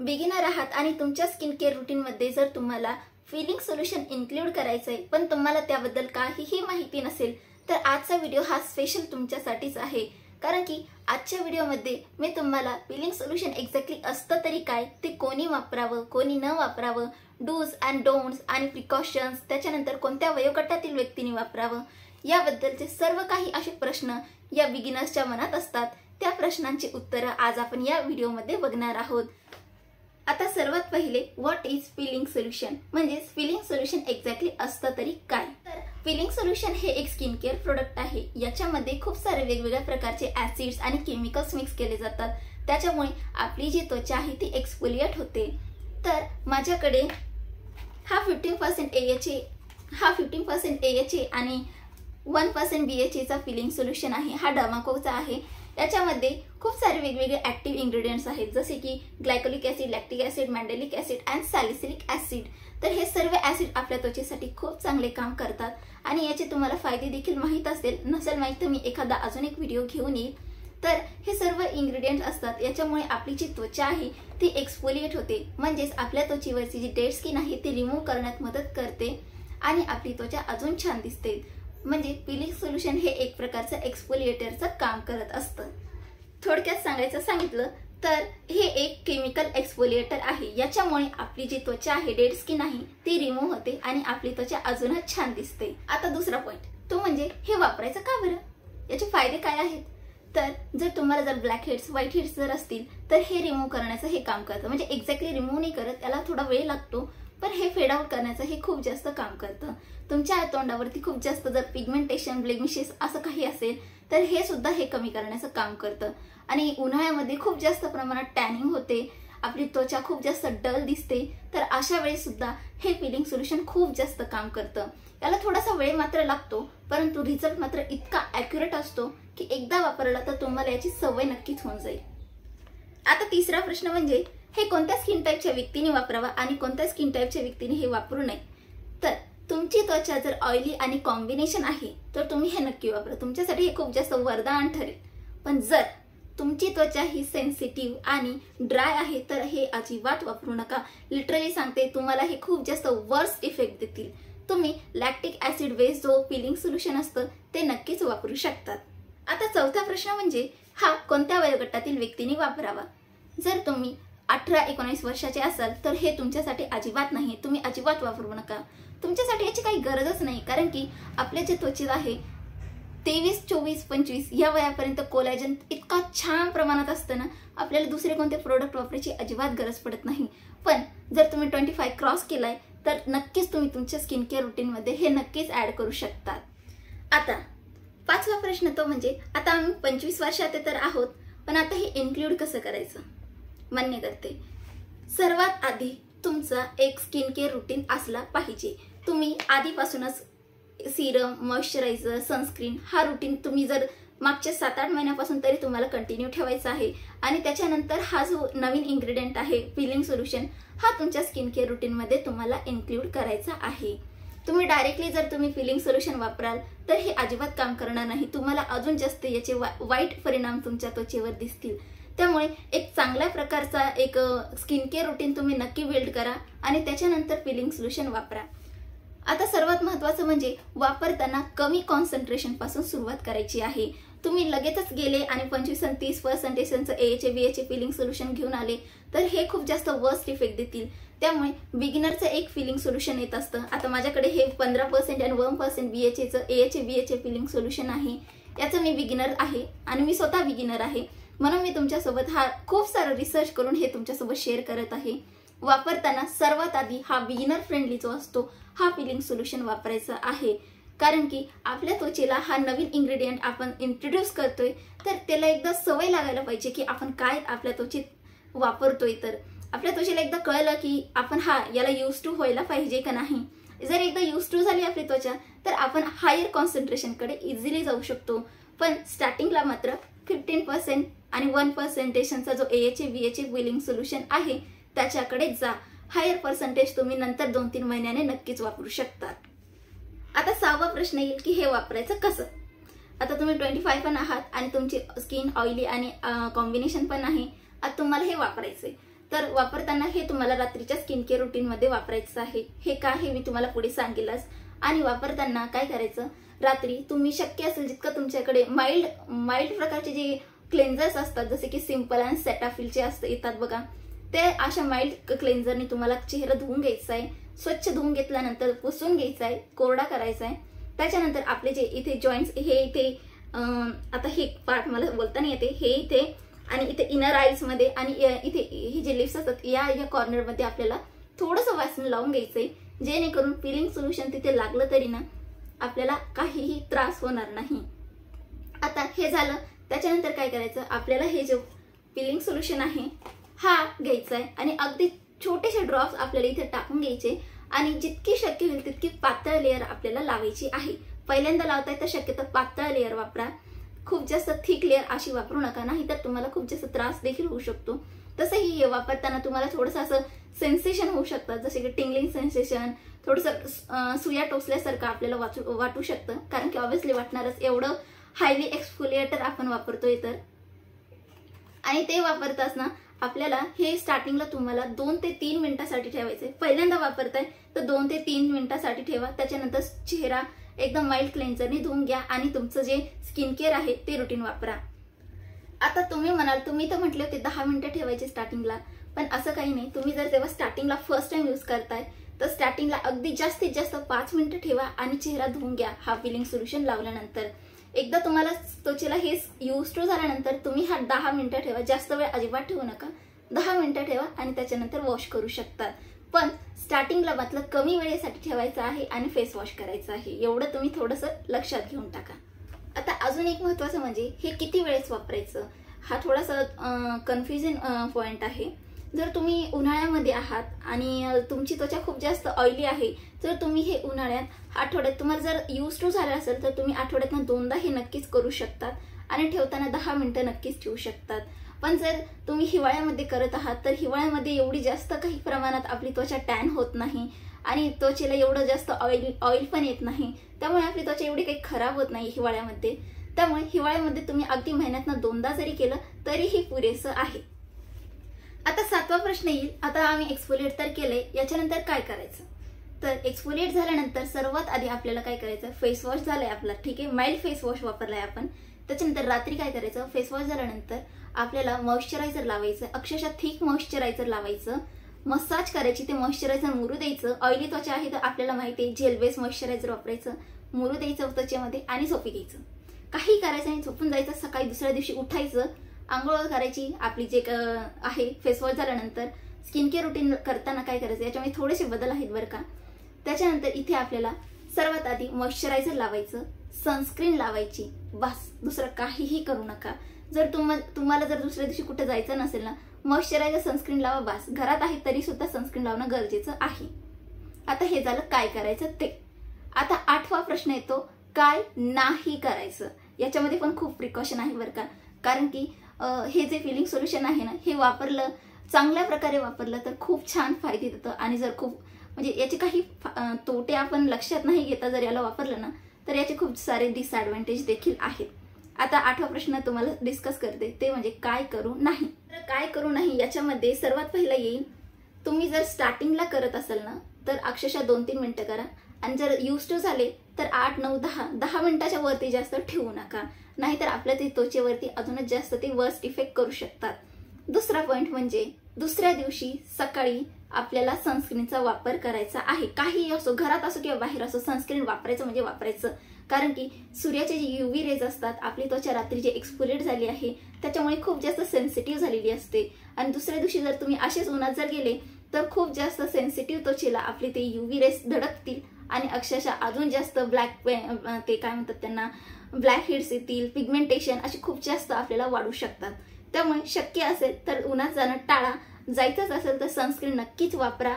Beginner आहात आणि तुमच्या स्किन केअर रूटीनमध्ये जर तुम्हाला फिलिंग सोल्युशन इन्क्लूड करायचंय पण तुम्हाला त्याबद्दल काहीही माहिती नसेल तर आजचा व्हिडिओ हा स्पेशल तुमच्यासाठीच आहे। कारण की आजच्या व्हिडिओमध्ये मी तुम्हाला फिलिंग सोल्युशन एक्झॅक्टली असतं तरी काय, ते कोणी वापरावं कोणी न वापरावं, डूज अँड डोंट्स आणि प्रिकॉशन्स, त्याच्यानंतर कोणत्या वयोगटातील व्यक्तींनी वापरावं याबद्दलचे सर्व काही असे प्रश्न या बिगिनर्सच्या मनात असतात। त्या प्रश्नांची उत्तरं आज आपण या व्हिडिओमध्ये बघणार आहोत। आता सर्वात पहिले व्हॉट इज फिलिंग सोल्युशन, म्हणजे फिलिंग सोल्युशन एक्झॅक्टली असतं तरी काय। तर फिलिंग सोल्युशन हे एक स्किन केअर प्रोडक्ट आहे। याच्यामध्ये खूप सारे वेगवेगळ्या प्रकारचे ऍसिड्स आणि केमिकल्स मिक्स केले जातात, त्याच्यामुळे आपली जी त्वचा आहे ती एक्सफोलिएट होते। तर माझ्याकडे हा 15% AHA आणि 1% BHA चा फिलिंग सोल्युशन आहे। हा डर्माकोचा आहे। याच्यामध्ये खूप सारे वेगवेगळे ऍक्टिव्ह इंग्रेडिएंट्स आहेत, जसे की glycolic acid, lactic acid, mandelic acid and salicylic acid. तर हे सर्व ऍसिड आपल्या त्वचेसाठी खूप चांगले काम करतात आणि याचे तुम्हाला फायदे देखील माहित नसेल माहित तर मी एखादा अजून एक व्हिडिओ घेऊन येईल। तर हे सर्व इंग्रेडिएंट्स असतात, याच्यामुळे आपली जी त्वचा आहे ती एक्सफोलिएट होते, म्हणजेच आपल्या त्वचेवरची जी डेड स्किन आहे ती रिमूव्ह करण्यात मदत करते आणि आपली त्वचा अजून छान दिसते। म्हणजे फिलिंग सोल्युशन हे एक प्रकारचं एक्सफोलिएटरचं काम करत असतं। थोडक्यात सांगितलं तर हे एक केमिकल एक्सफोलिएटर आहे। याच्यामुळे आपली जी त्वचा आहे, डेड स्किन आहे, ती रिमूव्ह होते आणि आपली त्वचा अजूनच छान दिसते। आता दुसरा पॉइंट तो म्हणजे हे वापरायचं का बरं, याचे फायदे काय आहेत। तर जर तुम्हाला जर ब्लॅक हेड्स, व्हाईट हेड्स जर असतील तर हे रिमूव्ह करण्याचं हे काम करतं। म्हणजे एक्झॅक्टली रिमूव्ह नाही करत, त्याला थोडा वेळ लागतो, पण हे फेड आउट करण्याचं हे खूप जास्त काम करतं। तुमच्या तोंडावरती खूप जास्त जर पिगमेंटेशन, ब्लेमिशेस असं काही असेल तर हे सुद्धा हे कमी करण्याचं काम करतं। आणि उन्हाळ्यामध्ये खूप जास्त प्रमाणात टॅनिंग होते, आपली त्वचा खूप जास्त डल दिसते, तर अशा वेळेस सुद्धा हे फिलिंग सोल्युशन खूप जास्त काम करतं। याला थोडासा वेळ मात्र लागतो, परंतु रिझल्ट मात्र इतका ॲक्युरेट असतो की एकदा वापरला तर तुम्हाला याची सवय नक्कीच होऊन जाईल। आता तिसरा प्रश्न म्हणजे हे कोणत्या स्किन टाईपच्या व्यक्तीने वापरावा आणि कोणत्या स्किन टाईपच्या व्यक्तीने हे वापरू नये। तर तुमची त्वचा जर ऑइली आणि कॉम्बिनेशन आहे तर तुम्ही हे नक्की वापरा, तुमच्यासाठी हे खूप जास्त वरदान ठरेल। पण जर तुमची त्वचा ही सेन्सिटिव्ह आणि ड्राय आहे तर हे अजिबात वापरू नका। लिटरली सांगते, तुम्हाला हे खूप जास्त वर्स्ट इफेक्ट देतील। तुम्ही लॅक्टिक ऍसिड बेस्ड जो फिलिंग सोल्युशन असतं ते नक्कीच वापरू शकतात। आता चौथा प्रश्न म्हणजे हा कोणत्या वयोगटातील व्यक्तीने वापरावा। जर तुम्ही 18-19 वर्षाचे असाल तर हे तुमच्यासाठी अजिबात नाही, तुम्ही अजिबात वापरू नका। तुमच्यासाठी याची काही गरजच नाही, कारण की आपल्या जे त्वचेत आहे 23, 24, 25 या वयापर्यंत कोलॅजन इतका छान प्रमाणात असतं ना, आपल्याला दुसरे कोणते प्रोडक्ट वापरायची अजिबात गरज पडत नाही। पण जर तुम्ही 25 क्रॉस केलाय तर नक्कीच तुम्ही तुमच्या स्किन केअर रूटीनमध्ये हे नक्कीच ऍड करू शकतात। आता पाचवा प्रश्न तो म्हणजे आता आम्ही 25 वर्षात तर आहोत, पण आता हे इन्क्लूड कसं करायचं। मान्य करते, सर्वात आधी तुमचा एक स्किन केअर रूटीन असला पाहिजे। तुम्ही आधीपासूनच सिरम, मॉइश्चरायझर, सनस्क्रीन हा रूटीन तुम्ही जर मागच्या 7-8 महिन्यापासून तरी तुम्हाला कंटिन्यू ठेवायचा आहे आणि त्याच्यानंतर हा जो नवीन इन्ग्रेडियंट आहे फिलिंग सोल्युशन हा तुमच्या स्किन केअर रूटीनमध्ये तुम्हाला इन्क्लूड करायचा आहे। तुम्ही डायरेक्टली जर तुम्ही फिलिंग सोल्युशन वापराल तर हे अजिबात काम करणार नाही, तुम्हाला अजून जास्त याचे वाईट परिणाम तुमच्या त्वचेवर दिसतील। त्यामुळे एक चांगल्या प्रकारचा एक स्किन केअर रूटीन तुम्ही नक्की बिल्ड करा आणि त्याच्यानंतर फिलिंग सोल्युशन वापरा। आता सर्वात महत्त्वाचं म्हणजे वापरताना कमी कॉन्सन्ट्रेशन पासून सुरुवात करायची आहे। तुम्ही लगेचच गेले आणि 25-30% AHA BHA फिलिंग सोल्युशन घेऊन आले तर हे खूप जास्त वर्स्ट इफेक्ट देतील। त्यामुळे बिगिनरचं एक फिलिंग सोल्युशन येत असतं। आता माझ्याकडे हे 15% आणि 1% BHAचं AHA BHA फिलिंग सोल्युशन आहे। याचं मी बिगिनर आहे आणि मी स्वतः बिगिनर आहे, म्हणून मी तुमच्यासोबत हा खूप सारा रिसर्च करून हे तुमच्यासोबत शेअर करत आहे। वापरताना सर्वात आधी हा बिगिनर फ्रेंडली जो असतो हा फिलिंग सोल्युशन वापरायचा आहे, कारण की आपल्या त्वचेला हा नवीन इन्ग्रेडियंट आपण इंट्रोड्यूस करतोय तर त्याला एकदा सवय लागायला पाहिजे की आपण काय आपल्या त्वचेत वापरतोय। तर आपल्या त्वचेला एकदा कळलं की आपण याला यूज टू व्हायला पाहिजे का नाही। जर एकदा यूज टू झाली आपली त्वचा तर आपण हायर कॉन्सन्ट्रेशन कडे इझिली जाऊ शकतो। पण स्टार्टिंगला मात्र 15% आणि 1% जो AHA BHA फिलिंग सोल्युशन आहे त्याच्याकडे जा। हायर पर्सेंटेज तुम्ही नंतर 2-3 महिन्याने नक्कीच वापरू शकतात। आता 6वा प्रश्न येईल की हे वापरायचं कसं। आता तुम्ही 25 पण आहात आणि तुमची स्किन ऑइली आणि कॉम्बिनेशन पण आहे, आता तुम्हाला हे वापरायचंय तर वापरताना हे तुम्हाला रात्रीच्या स्किन केअर रुटीनमध्ये वापरायचं आहे। हे का हे मी तुम्हाला पुढे सांगेलच। आणि वापरताना काय करायचं, रात्री तुम्ही शक्य असेल जितकं तुमच्याकडे माइल्ड प्रकारचे जे क्लेन्झर्स असतात, जसे की सिंपल आणि सेटाफिलचे येतात बघा, ते अशा माइल्ड क्लेन्झरने तुम्हाला चेहरा धुवून घ्यायचा आहे। स्वच्छ धुवून घेतल्यानंतर पुसून घ्यायचा आहे, कोरडा करायचा आहे। त्याच्यानंतर आपले जे इथे जॉईंट्स, हे इथे आता हे पार्ट मला बोलता नाही येते, हे इथे आणि इथे इनर आईज मध्ये आणि इथे हे जे लिप्स असतात या कॉर्नर मध्ये आपल्याला थोडंसं वासण लावून घ्यायचंय, जेणेकरून फिलिंग सोल्युशन तिथे लागलं तरी ना आपल्याला काहीही त्रास होणार नाही। आता हे झालं, त्याच्यानंतर काय करायचं, आपल्याला हे जे फिलिंग सोल्युशन आहे हा घ्यायचा आहे आणि अगदी छोटेसे ड्रॉप्स आपल्याला इथे टाकून घ्यायचे आणि जितकी शक्य होईल तितकी पातळ लेअर आपल्याला लावायची आहे। पहिल्यांदा लावताय तर शक्यतो पातळ लेअर वापरा, खूप जास्त थिक लेअर अशी वापरू नका, नाही तर तुम्हाला खूप जास्त त्रास देखील होऊ शकतो। तसंही हे वापरताना तुम्हाला थोडंसं असं सेन्सेशन होऊ शकतं, जसे की टिंगलिंग सेन्सेशन, थोडंसं सुया टोचल्यासारखं आपल्याला वाटू शकतं, कारण की ऑब्व्हियसली वाटणारच, एवढं हायली एक्सफोलिएटर आपण वापरतोय तर। आणि ते वापरताच ना आपल्याला हे स्टार्टिंगला तुम्हाला 2 ते 3 मिनिटांसाठी ठेवायचे। पहिल्यांदा वापरताय तर 2 ते 3 मिनिटांसाठी ठेवा, त्याच्यानंतर चेहरा एकदम माइल्ड क्लेन्झरने धुवून घ्या आणि तुमचं जे स्किन केअर आहे ते रुटीन वापरा। आता तुम्ही म्हणाल, तुम्ही तर म्हटले होते 10 मिनिटं ठेवायचे स्टार्टिंगला, पण असं काही नाही। तुम्ही जर तेव्हा स्टार्टिंगला फर्स्ट टाइम यूज करताय तर स्टार्टिंगला अगदी जास्तीत जास्त 5 मिनिटं ठेवा आणि चेहरा धुवून घ्या हा फिलिंग सोल्युशन लावल्यानंतर। एकदा तुम्हाला त्वचेला हे यूज टू झाल्यानंतर तुम्ही हा 10 मिनिटं ठेवा, जास्त वेळ अजिबात ठेवू नका, 10 मिनिटं ठेवा आणि त्याच्यानंतर वॉश करू शकतात। पण स्टार्टिंगला मात्र कमी वेळेसाठी ठेवायचं आहे आणि फेस वॉश करायचं आहे, एवढं तुम्ही थोडंसं लक्षात घेऊन टाका। आता अजून एक महत्त्वाचं म्हणजे हे किती वेळेस वापरायचं, हा थोडासा कन्फ्युजन पॉइंट आहे। जर तुम्ही उन्हाळ्यामध्ये आहात आणि तुमची त्वचा खूप जास्त ऑइली आहे, तर तुम्ही हे उन्हाळ्यात आठवड्यात तुम्हाला जर यूज टू झालं असेल तर तुम्ही आठवड्यातून 2दा हे नक्कीच करू शकतात आणि ठेवताना 10 मिनिटं नक्कीच ठेवू शकतात। पण जर तुम्ही हिवाळ्यामध्ये करत आहात तर हिवाळ्यामध्ये एवढी जास्त काही प्रमाणात आपली त्वचा टॅन होत नाही आणि त्वचेला एवढं जास्त ऑइल पण येत नाही, त्यामुळे आपली त्वचा एवढी काही खराब होत नाही हिवाळ्यामध्ये। त्यामुळे हिवाळ्यामध्ये तुम्ही अगदी महिन्यातून 2दा जरी केलं तरीही पुरेसं आहे। आता 7वा प्रश्न येईल, आता आम्ही एक्सफोलिएट तर केलंय, याच्यानंतर काय करायचं। तर एक्सफोलिएट झाल्यानंतर सर्वात आधी आपल्याला काय करायचं, फेस वॉश झालाय आपला, ठीक आहे, माइल्ड फेस वॉश वापरलाय आपण। त्याच्यानंतर रात्री काय करायचं, फेस वॉश झाल्यानंतर आपल्याला मॉइश्चरायझर लावायचं, अक्षरशः थिक मॉइश्चरायझर लावायचं, मसाज करायची, ते मॉइश्चरायझर मुरू द्यायचं। ऑइली त्वचा आहे तर आपल्याला माहिती आहे जेल बेस मॉइश्चरायझर वापरायचं, मुरू द्यायचं त्वचेमध्ये आणि झोपी घ्यायचं, काही करायचं नाही, झोपून जायचं। सकाळी दुसऱ्या दिवशी उठायचं, आंघोळ करायची, आपली जे आहे फेस वॉश झाल्यानंतर स्किन केअर रुटीन करताना काय करायचं, याच्यामध्ये थोडेसे बदल आहेत बरं का। त्याच्यानंतर इथे आपल्याला सर्वात आधी मॉइश्चरायझर लावायचं, सनस्क्रीन लावायची, बस, दुसरं काहीही करू नका। जर तुम्हाला जर दुसऱ्या दिवशी कुठे जायचं नसेल ना, मॉइश्चरायझर सनस्क्रीन लावा, बस, घरात आहे तरी सुद्धा सनस्क्रीन लावणं गरजेचं आहे। आता हे झालं काय करायचं ते। आता 8वा प्रश्न येतो, काय नाही करायचं। याच्यामध्ये पण खूप प्रिकॉशन आहे बरं का, कारण की हे जे फिलिंग सोल्युशन आहे ना, हे वापरलं, चांगल्या प्रकारे वापरलं तर खूप छान फायदे देतं आणि जर खूप म्हणजे याचे काही तोटे आपण लक्षात नाही घेता जर याला वापरलं ना तर याचे खूप सारे डिसएडव्हान्टेज देखील आहेत। आता 8वा प्रश्न तुम्हाला डिस्कस करते, ते म्हणजे काय करू नाही। तर काय करू नाही याच्यामध्ये सर्वात पहिला येईल, तुम्ही जर स्टार्टिंगला करत असाल ना तर अक्षरशः 2-3 मिनिटं करा आणि जर यूज टू झाले तर 8, 9, 10 मिनिटाच्या वरती जास्त ठेवू नका, नाहीतर आपल्या ते त्वचेवरती अजूनच जास्त ते वर्स्ट इफेक्ट करू शकतात। दुसरा पॉइंट म्हणजे दुसऱ्या दिवशी सकाळी आपल्याला सनस्क्रीनचा वापर करायचा आहे, काही असो, घरात असो किंवा बाहेर असो, सनस्क्रीन वापरायचं म्हणजे वापरायचं, कारण की सूर्याचे जे यूव्ही रेज असतात, आपली त्वचा रात्री जे एक्सपोलिएट झाली आहे त्याच्यामुळे खूप जास्त सेन्सिटिव्ह झालेली असते आणि दुसऱ्या दिवशी जर तुम्ही असेच उन्हात जर गेले तर खूप जास्त सेन्सिटिव्ह त्वचेला आपले ते यूव्ही रेज धडकतील आणि अक्षरशः अजून जास्त ते काय म्हणतात त्यांना, ब्लॅक हेड्स येतील, पिगमेंटेशन असे खूप जास्त आपल्याला वाढू शकतात। त्यामुळे शक्य असेल तर उन्हात जाणं टाळा, जायचंच असेल तर सनस्क्रीन नक्कीच वापरा,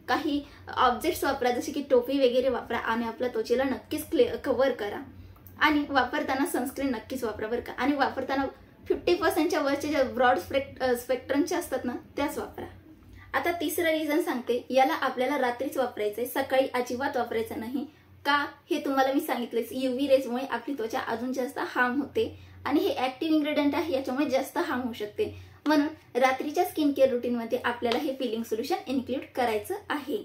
काही ऑब्जेक्ट्स वापरा जसे की टोपी वगैरे वापरा आणि आपल्या त्वचेला नक्कीच कव्हर करा आणि वापरताना सनस्क्रीन नक्कीच वापरा बरं का। आणि वापरताना 50%च्या वरचे जे ब्रॉड स्पेक्ट्रमचे असतात ना त्याच वापरा। आता तिसरं रिझन सांगते, याला आपल्याला रात्रीच वापरायचंय, सकाळी अजिबात वापरायचं नाही। का हे तुम्हाला मी सांगितलेच, यूव्ही रेजमुळे आपली त्वचा अजून जास्त हार्म होते आणि हे ऍक्टिव्ह इन्ग्रेडियंट आहे, याच्यामुळे जास्त हार्म होऊ शकते। म्हणून रात्रीच्या स्किन केअर रुटीनमध्ये आपल्याला हे फिलिंग सोल्युशन इन्क्लूड करायचं आहे।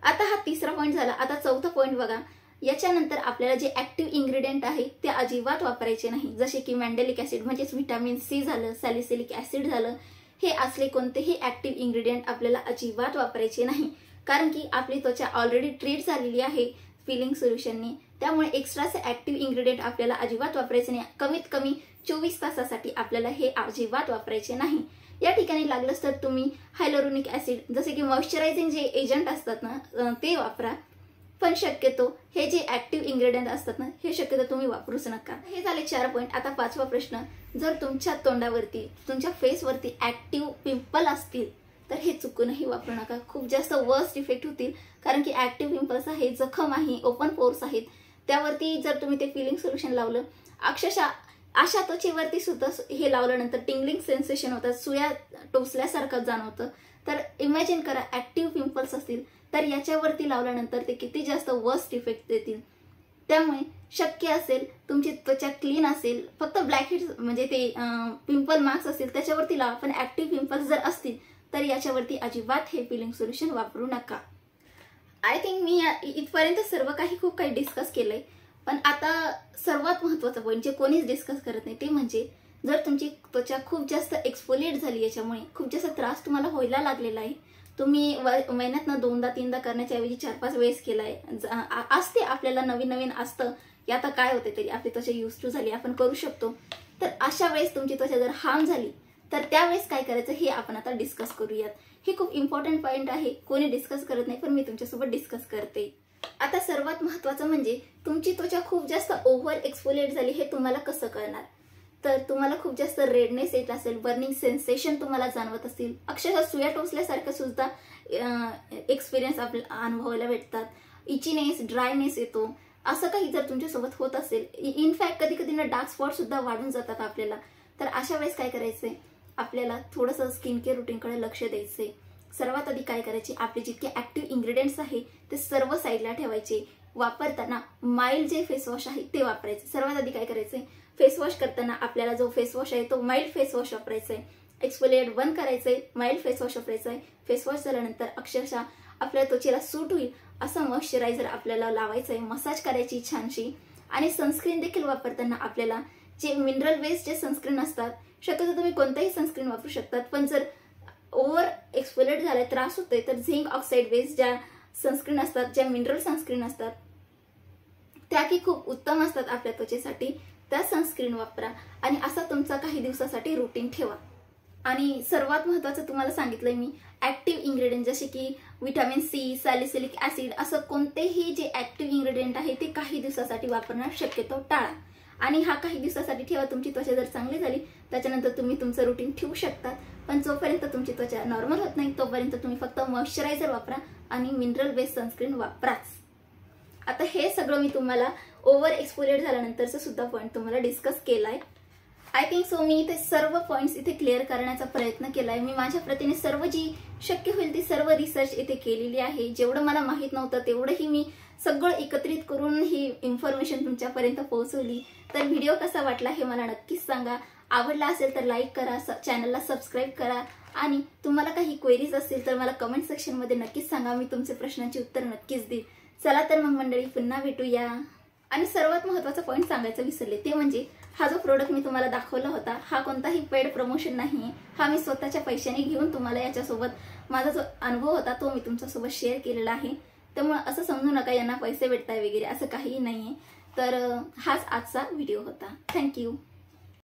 आता हा तिसरा पॉईंट झाला। आता चौथा पॉईंट बघा, याच्यानंतर आपल्याला जे ऍक्टिव्ह इन्ग्रेडियंट आहे ते अजिबात वापरायचे नाही, जसे की मँडेलिक ऍसिड म्हणजेच व्हिटॅमिन सी झालं, सॅलिसिलिक ऍसिड झालं, हे असले कोणतेही ऍक्टिव्ह इन्ग्रेडियंट आपल्याला अजिबात वापरायचे नाही, कारण की आपली त्वचा ऑलरेडी ट्रीट झालेली आहे फिलिंग सोल्युशनने। त्यामुळे एक्स्ट्राचे ऍक्टिव्ह इन्ग्रेडियंट आपल्याला अजिबात वापरायचे नाही। कमीत कमी 24 तासासाठी आपल्याला हे अजिबात वापरायचे नाही। या ठिकाणी लागलंच तर तुम्ही हायलोरोनिक ऍसिड जसे की मॉइश्चरायझिंग जे एजंट असतात ना ते वापरा, पण शक्यतो हे जे ऍक्टिव्ह इन्ग्रेडियंट असतात ना हे शक्यतो तुम्ही वापरूच नका। हे झाले 4 पॉईंट। आता 5वा प्रश्न, जर तुमच्या तोंडावरती तुमच्या फेसवरती ऍक्टिव्ह पिंपल असतील तर हे चुकूनही वापरू नका, खूप जास्त वर्स्ट इफेक्ट होतील, कारण की ऍक्टिव्ह पिंपल्स आहे, जखम आहे, ओपन पोर्स आहेत, त्यावरती जर तुम्ही ते फिलिंग सोल्युशन लावलं, अक्षरशः अशा त्वचेवरती सुद्धा हे लावल्यानंतर टिंगलिंग सेन्सेशन होतात, सुया टोचल्यासारखं जाणवतं। तर इमॅजिन करा ऍक्टिव्ह पिंपल्स असतील तर याच्यावरती लावल्यानंतर ते किती जास्त वर्स्ट इफेक्ट देतील। त्यामुळे शक्य असेल तुमची त्वचा क्लीन असेल, फक्त ब्लॅक हेड्स म्हणजे ते पिंपल मार्क्स असतील त्याच्यावरती लावा, पण ऍक्टिव्ह पिंपल्स जर असतील तर याच्यावरती अजिबात हे फिलिंग सोल्युशन वापरू नका। आय थिंक मी इथपर्यंत सर्व काही खूप काही डिस्कस केलंय, पण आता सर्वात महत्त्वाचा पॉईंट जे कोणीच डिस्कस करत नाही ते म्हणजे जर तुमची त्वचा खूप जास्त एक्सफोलिएट झाली, याच्यामुळे खूप जास्त त्रास तुम्हाला व्हायला लागलेला आहे, तुम्ही महिन्यातनं 2दा-3दा करण्याच्या ऐवजी 4-5 वेळेस केलाय, असते आपल्याला नवीन नवीन असतं की आता काय होते तरी आपली त्वचा यूज टू झाली, आपण करू शकतो, तर अशा वेळेस तुमची त्वचा जर हार्म झाली तर त्यावेळेस काय करायचं हे आपण आता डिस्कस करूयात। हे खूप इम्पॉर्टंट पॉईंट आहे, कोणी डिस्कस करत नाही पण मी तुमच्यासोबत डिस्कस करते। आता सर्वात महत्त्वाचं म्हणजे तुमची त्वचा खूप जास्त ओव्हर एक्सफोलिएट झाली हे तुम्हाला कसं कळणार, तर तुम्हाला खूप जास्त रेडनेस येत असेल, बर्निंग सेन्सेशन तुम्हाला जाणवत असतील, अक्षरशः सुया टोचल्यासारखं सुद्धा एक्सपिरियन्स आपल्याला अनुभवायला भेटतात, इचीनेस, ड्रायनेस येतो, असं काही जर तुमच्यासोबत होत असेल, इनफॅक्ट कधी कधी ना डार्क स्पॉट सुद्धा वाढून जातात आपल्याला, तर अशा वेळेस काय करायचंय, आपल्याला थोडंसं स्किन केअर रुटीनकडे लक्ष द्यायचंय। सर्वात आधी काय करायचे, आपले जितके ऍक्टिव्ह इन्ग्रेडियंट्स आहे ते सर्व साईडला ठेवायचे, वापरताना माइल्ड जे फेस वॉश आहे ते वापरायचे। सर्वात आधी काय करायचंय, फेस वॉश करताना आपल्याला जो फेस वॉश आहे तो माइल्ड फेस वॉश वापरायचा आहे, एक्सफोलिएट बंद करायचंय, माइल्ड फेस वॉश वापरायचा आहे। फेस वॉश झाल्यानंतर अक्षरशः आपल्या त्वचेला सूट होईल असं मॉइश्चरायझर आपल्याला लावायचं आहे, मसाज करायची छानशी, आणि सनस्क्रीन देखील वापरताना आपल्याला जे मिनरल बेस्ड जे सनस्क्रीन असतात, शक्यतो तुम्ही कोणताही सनस्क्रीन वापरू शकतात, पण जर ओव्हर एक्सफोलिएट झाला त्रास होतोय तर झिंक ऑक्साईड बेस्ड ज्या सनस्क्रीन असतात, ज्या मिनरल सनस्क्रीन असतात त्या की खूप उत्तम असतात आपल्या त्वचेसाठी, त्या सनस्क्रीन वापरा आणि असा तुमचा काही दिवसासाठी रुटीन ठेवा। आणि सर्वात महत्त्वाचं तुम्हाला सांगितलंय मी, ऍक्टिव्ह इन्ग्रेडियंट जसे की व्हिटॅमिन सी, सॅलिसिलिक ऍसिड, असं कोणतेही जे ऍक्टिव्ह इन्ग्रेडियंट आहे ते काही दिवसासाठी वापरणं शक्यतो टाळा, आणि हा काही दिवसासाठी ठेवा। तुमची त्वचा जर चांगली झाली त्याच्यानंतर तुम्ही तुमचं रुटीन ठेवू शकता, पण जोपर्यंत तुमची त्वचा नॉर्मल होत नाही तोपर्यंत तुम्ही फक्त मॉइश्चरायझर वापरा आणि मिनरल बेस्ड सनस्क्रीन वापराच। आता हे सगळं मी तुम्हाला ओव्हर एक्सफोलिएट झाल्यानंतरचं सुद्धा पॉईंट तुम्हाला डिस्कस केलाय। आय थिंक सो मी इथे सर्व पॉईंट्स इथे क्लिअर करण्याचा प्रयत्न केलाय। मी माझ्या प्रतीने सर्व जी शक्य होईल ती सर्व रिसर्च इथे केलेली आहे, जेवढं मला माहित नव्हतं तेवढंही मी सगळं एकत्रित करून ही इन्फॉर्मेशन तुमच्यापर्यंत पोहोचवली। तर व्हिडिओ कसा वाटला हे मला नक्कीच सांगा, आवडला असेल तर लाईक करा, चॅनलला सबस्क्राईब करा, आणि तुम्हाला काही क्वेरीज असतील तर मला कमेंट सेक्शनमध्ये नक्कीच सांगा, मी तुमचे प्रश्नांची उत्तर नक्कीच देईन। चला तर मग मंडळी पुन्हा भेटूया। आणि सर्वात महत्त्वाचा पॉईंट सांगायचं विसरले ते म्हणजे हा जो प्रोडक्ट मी तुम्हाला दाखवला होता हा कोणताही पेड प्रमोशन नाहीये, हा मी स्वतःच्या पैशाने घेऊन तुम्हाला याच्यासोबत माझा जो अनुभव होता तो मी तुमच्यासोबत शेअर केलेला आहे। त्यामुळे असं समजू नका यांना पैसे भेटताय वगैरे, असं काहीही नाहीये। तर हाच आजचा व्हिडिओ होता। थँक्यू।